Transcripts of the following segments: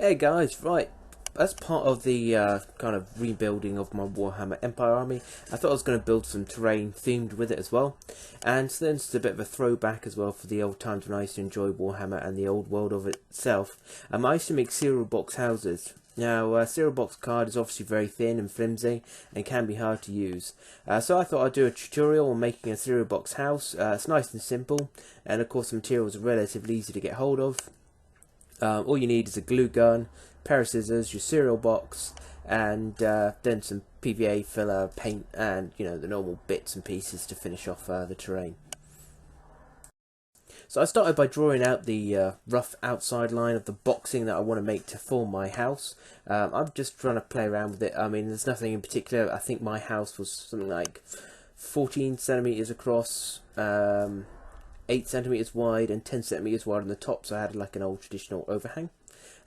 Hey guys, right, as part of the kind of rebuilding of my Warhammer Empire army, I thought I was going to build some terrain themed with it as well. And so then it's a bit of a throwback as well for the old times when I used to enjoy Warhammer and the old world of itself. I used to make cereal box houses. Now, cereal box card is obviously very thin and flimsy and can be hard to use. So I thought I'd do a tutorial on making a cereal box house. It's nice and simple, and of course the materials are relatively easy to get hold of. All you need is a glue gun, pair of scissors, your cereal box, and then some PVA filler, paint, and the normal bits and pieces to finish off the terrain. So I started by drawing out the rough outside line of the boxing that I want to make to form my house. I'm just trying to play around with it. I mean, there's nothing in particular. I think my house was something like 14 centimeters across, 8 centimeters wide, and 10 centimeters wide on the top. So I had like an old traditional overhang.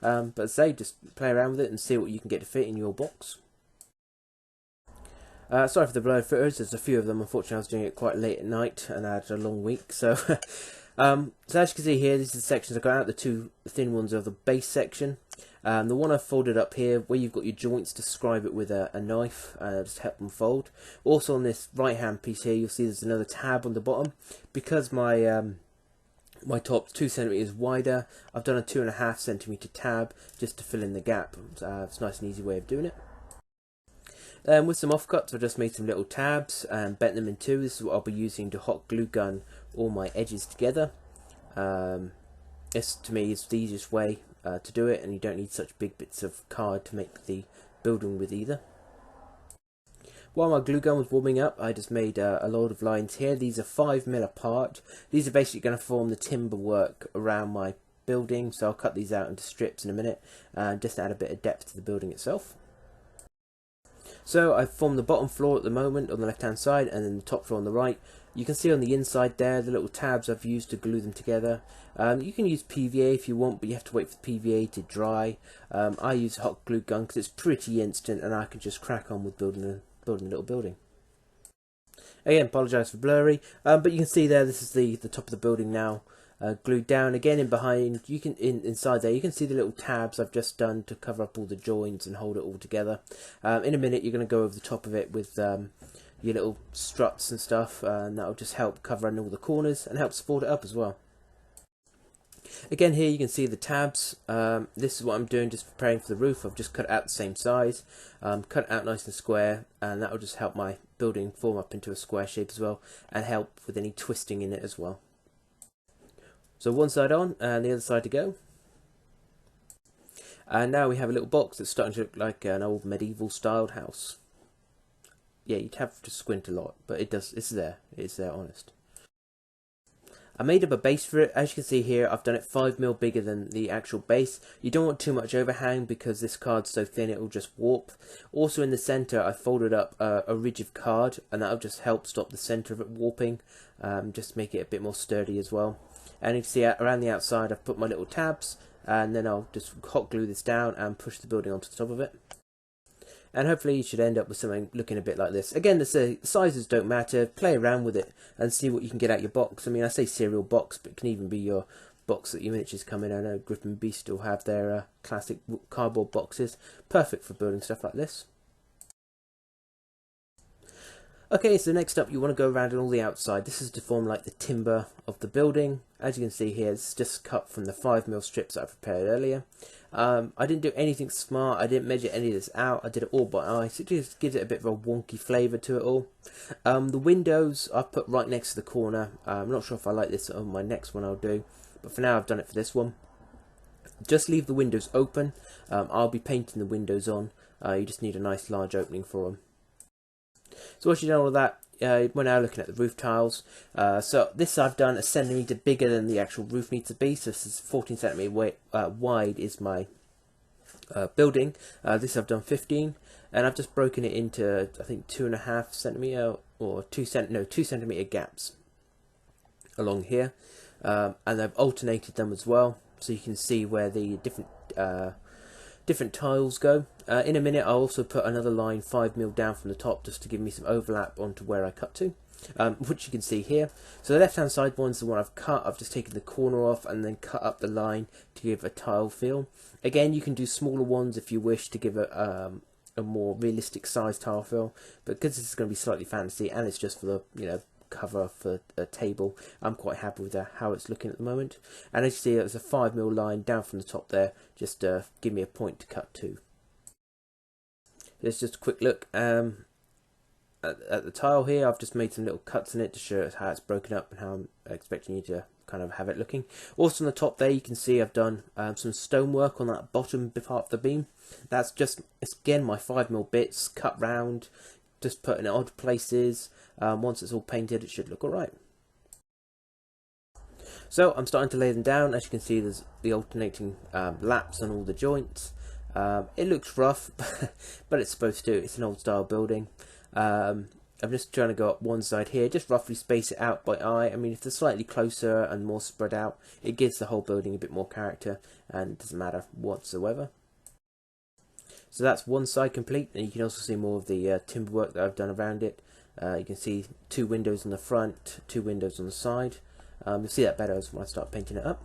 But as I say, just play around with it and see what you can get to fit in your box. Sorry for the blurred photos, there's a few of them. Unfortunately, I was doing it quite late at night and I had a long week. So, so as you can see here, these are the sections. I got out the two thin ones of the base section. The one I've folded up here, where you've got your joints, to scribe it with a knife, just help them fold. Also on this right hand piece here, you'll see there's another tab on the bottom. Because my my top's 2 centimeters wider, I've done a 2.5 centimeter tab just to fill in the gap. It's a nice and easy way of doing it. With some offcuts, I've just made some little tabs and bent them in two. This is what I'll be using to hot glue gun all my edges together. This, to me, is the easiest way to do it, and you don't need such big bits of card to make the building with either. While my glue gun was warming up, I just made a load of lines here. These are 5mm apart. These are basically going to form the timber work around my building, so I'll cut these out into strips in a minute, just to add a bit of depth to the building itself. So I've formed the bottom floor at the moment on the left hand side, and then the top floor on the right. You can see on the inside there the little tabs I've used to glue them together. You can use PVA if you want, but you have to wait for the PVA to dry. I use a hot glue gun because it's pretty instant and I can just crack on with building a little building. Again, apologise for blurry, but you can see there this is the top of the building now. Glued down. Again, in behind, you can inside there you can see the little tabs I've just done to cover up all the joints and hold it all together. In a minute you're going to go over the top of it with your little struts and stuff, and that'll just help cover in all the corners and help support it up as well. Again, here you can see the tabs. This is what I'm doing, just preparing for the roof. I've just cut it out the same size, cut it out nice and square, and that will just help my building form up into a square shape as well, and help with any twisting in it as well. So one side on and the other side to go. And now we have a little box that's starting to look like an old medieval styled house. Yeah, you'd have to squint a lot, but it's there, honest. I made up a base for it. As you can see here, I've done it 5mm bigger than the actual base. You don't want too much overhang because this card's so thin it will just warp. Also in the centre, I folded up a ridge of card, and that'll just help stop the centre of it warping, just make it a bit more sturdy as well. And you can see around the outside I've put my little tabs, and then I'll just hot glue this down and push the building onto the top of it. And hopefully you should end up with something looking a bit like this. Again, the sizes don't matter. Play around with it and see what you can get out your box. I mean, I say cereal box, but it can even be your box that your miniatures come in. I know Grip and Beast still have their classic cardboard boxes. Perfect for building stuff like this. Okay, so next up you want to go around on all the outside. This is to form like the timber of the building. As you can see here, it's just cut from the 5mm strips that I prepared earlier. I didn't do anything smart. I didn't measure any of this out. I did it all by eye, so it just gives it a bit of a wonky flavour to it all. The windows I've put right next to the corner. I'm not sure if I like this on my next one I'll do, but for now I've done it for this one. Just leave the windows open. I'll be painting the windows on. You just need a nice large opening for them. So once you've done all of that, we're now looking at the roof tiles. So this I've done a centimetre bigger than the actual roof needs to be. So this is 14 centimetre wide is my building. This I've done 15, and I've just broken it into I think 2.5 centimetre or 2 centimetre gaps along here, and I've alternated them as well, so you can see where the different different tiles go. In a minute I'll also put another line 5mm down from the top just to give me some overlap onto where I cut to, which you can see here. So the left hand side one's the one I've cut. I've just taken the corner off and then cut up the line to give a tile feel. Again, you can do smaller ones if you wish to give a more realistic size tile feel, but because this is going to be slightly fantasy and it's just for the cover for a table, I'm quite happy with how it's looking at the moment. And as you see, there's a 5mm line down from the top there, just give me a point to cut to. There's just a quick look at the tile here. I've just made some little cuts in it to show how it's broken up and how I'm expecting you to kind of have it looking. Also on the top there, you can see I've done some stonework on that bottom part of the beam. That's just, again, my 5mm bits cut round, just put in odd places. Once it's all painted, it should look alright. So I'm starting to lay them down. As you can see, there's the alternating laps on all the joints. It looks rough, but it's supposed to. It's an old style building. I'm just trying to go up one side here, just roughly space it out by eye. I mean, if they're slightly closer and more spread out, it gives the whole building a bit more character, and it doesn't matter whatsoever. So that's one side complete, and you can also see more of the timber work that I've done around it. You can see 2 windows on the front, 2 windows on the side. You'll see that better as when I start painting it up.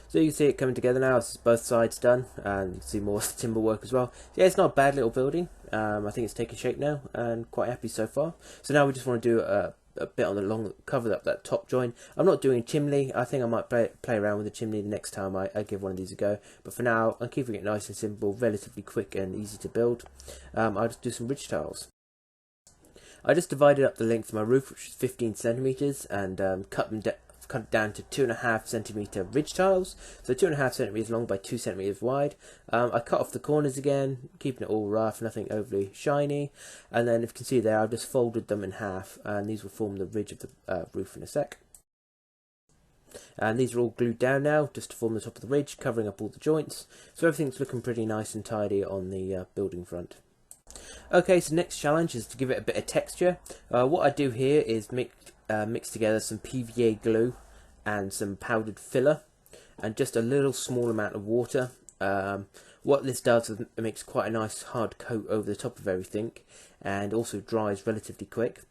So you can see it coming together now. This is both sides done, and you can see more timber work as well. So yeah, it's not a bad little building. I think it's taking shape now, and quite happy so far. So now we just want to do a bit on the long, cover up that top joint. I'm not doing a chimney. I think I might play around with the chimney the next time I give one of these a go. But for now, I'm keeping it nice and simple, relatively quick and easy to build. I'll just do some ridge tiles. I just divided up the length of my roof, which is 15 centimeters, and cut it down to 2.5 centimeter ridge tiles. So 2.5 centimeters long by 2 centimeters wide. I cut off the corners again, keeping it all rough, nothing overly shiny. And then, if you can see there, I've just folded them in half, and these will form the ridge of the roof in a sec. And these are all glued down now, just to form the top of the ridge, covering up all the joints. So everything's looking pretty nice and tidy on the building front. Okay, so next challenge is to give it a bit of texture. What I do here is mix together some PVA glue and some powdered filler and just a little small amount of water. What this does is it makes quite a nice hard coat over the top of everything, and also dries relatively quick.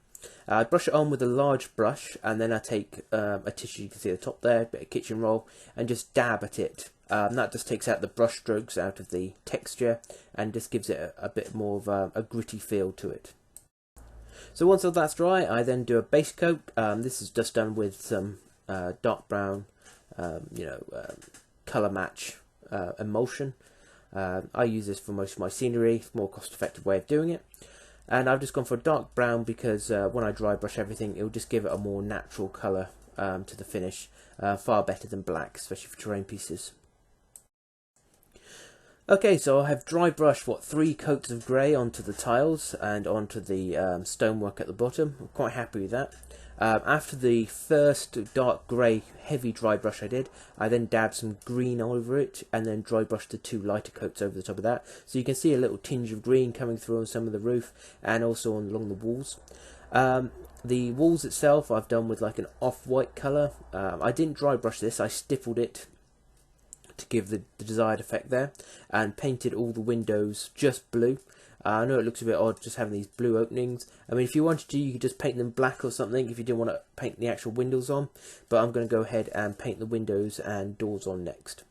I brush it on with a large brush, and then I take a tissue, you can see at the top there, a bit of kitchen roll, and just dab at it. That just takes out the brush strokes out of the texture and just gives it a bit more of a gritty feel to it. So once all that's dry, I then do a base coat. This is just done with some dark brown, colour match emulsion. I use this for most of my scenery. It's a more cost-effective way of doing it. And I've just gone for a dark brown because when I dry brush everything, it will just give it a more natural colour to the finish. Far better than black, especially for terrain pieces. Okay, so I have dry brushed 3 coats of grey onto the tiles and onto the stonework at the bottom. I'm quite happy with that. After the first dark grey heavy dry brush I did, I then dabbed some green over it and then dry brushed the 2 lighter coats over the top of that. So you can see a little tinge of green coming through on some of the roof and also along the walls. The walls itself I've done with like an off-white colour. I didn't dry brush this, I stippled it to give the desired effect there, and painted all the windows just blue. I know it looks a bit odd just having these blue openings. I mean, if you wanted to, you could just paint them black or something if you didn't want to paint the actual windows on, but I'm going to go ahead and paint the windows and doors on next.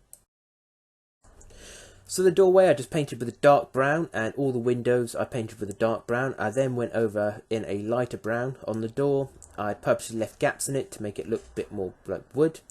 So the doorway I just painted with a dark brown, and all the windows I painted with a dark brown. I then went over in a lighter brown on the door. I purposely left gaps in it to make it look a bit more like wood.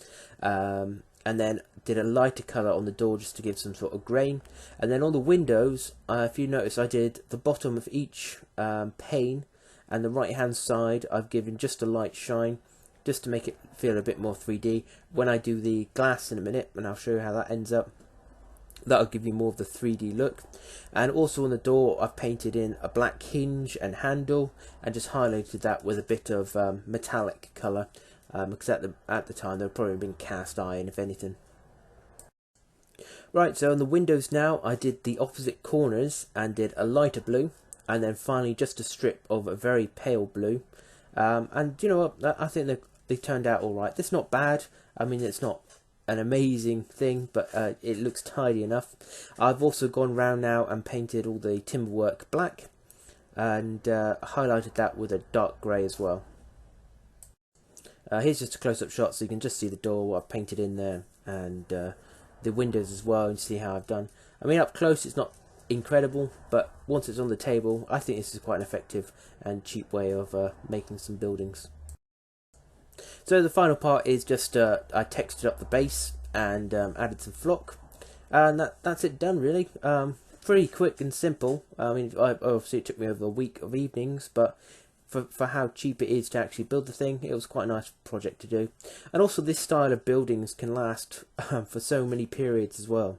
And then did a lighter colour on the door just to give some sort of grain. And then on the windows, if you notice, I did the bottom of each pane, and the right hand side I've given just a light shine, just to make it feel a bit more 3D. When I do the glass in a minute, and I'll show you how that ends up, that'll give you more of the 3D look. And also on the door I've painted in a black hinge and handle, and just highlighted that with a bit of metallic colour. Because at the time they've probably been cast iron, if anything. Right, so on the windows now, I did the opposite corners and did a lighter blue, and then finally just a strip of a very pale blue. And you know what, I think they turned out alright. It's not bad. I mean, it's not an amazing thing, but it looks tidy enough. I've also gone round now and painted all the timberwork black, and highlighted that with a dark grey as well. Here's just a close-up shot so you can just see the door, what I've painted in there, and the windows as well, and see how I've done. I mean, up close it's not incredible, but once it's on the table, I think this is quite an effective and cheap way of making some buildings. So the final part is just I textured up the base and added some flock, and that's it done really. Pretty quick and simple. I mean, obviously it took me over a week of evenings, but for how cheap it is to actually build the thing, it was quite a nice project to do. And also this style of buildings can last for so many periods as well.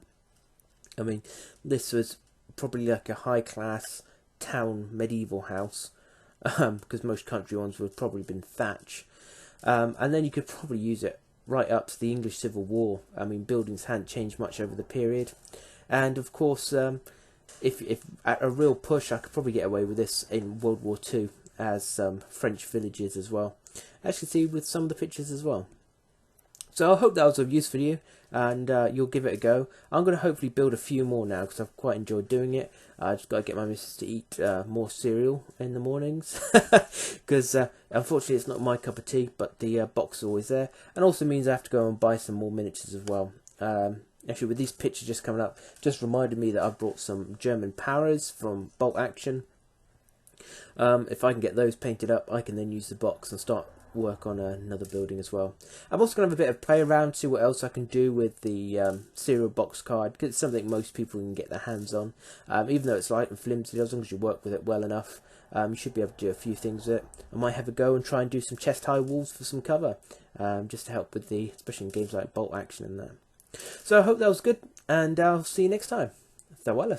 I mean, this was probably like a high class town medieval house, because most country ones would have probably been thatch. And then you could probably use it right up to the English Civil War. I mean, buildings hadn't changed much over the period. And of course, if at a real push, I could probably get away with this in World War II as French villages as well. As you can see with some of the pictures as well. So I hope that was of use for you, and you'll give it a go. I'm going to hopefully build a few more now because I've quite enjoyed doing it. I just got to get my missus to eat more cereal in the mornings because unfortunately it's not my cup of tea, but the box is always there, and also means I have to go and buy some more miniatures as well. Actually, with these pictures just coming up, just reminded me that I brought some German powers from Bolt Action. If I can get those painted up, I can then use the box and start work on another building as well. I'm also going to have a bit of play around, see what else I can do with the cereal box card, because it's something most people can get their hands on. Even though it's light and flimsy, as long as you work with it well enough, you should be able to do a few things with it. I might have a go and try and do some chest high walls for some cover, just to help with the, especially in games like Bolt Action and that. So I hope that was good, and I'll see you next time. Farewell.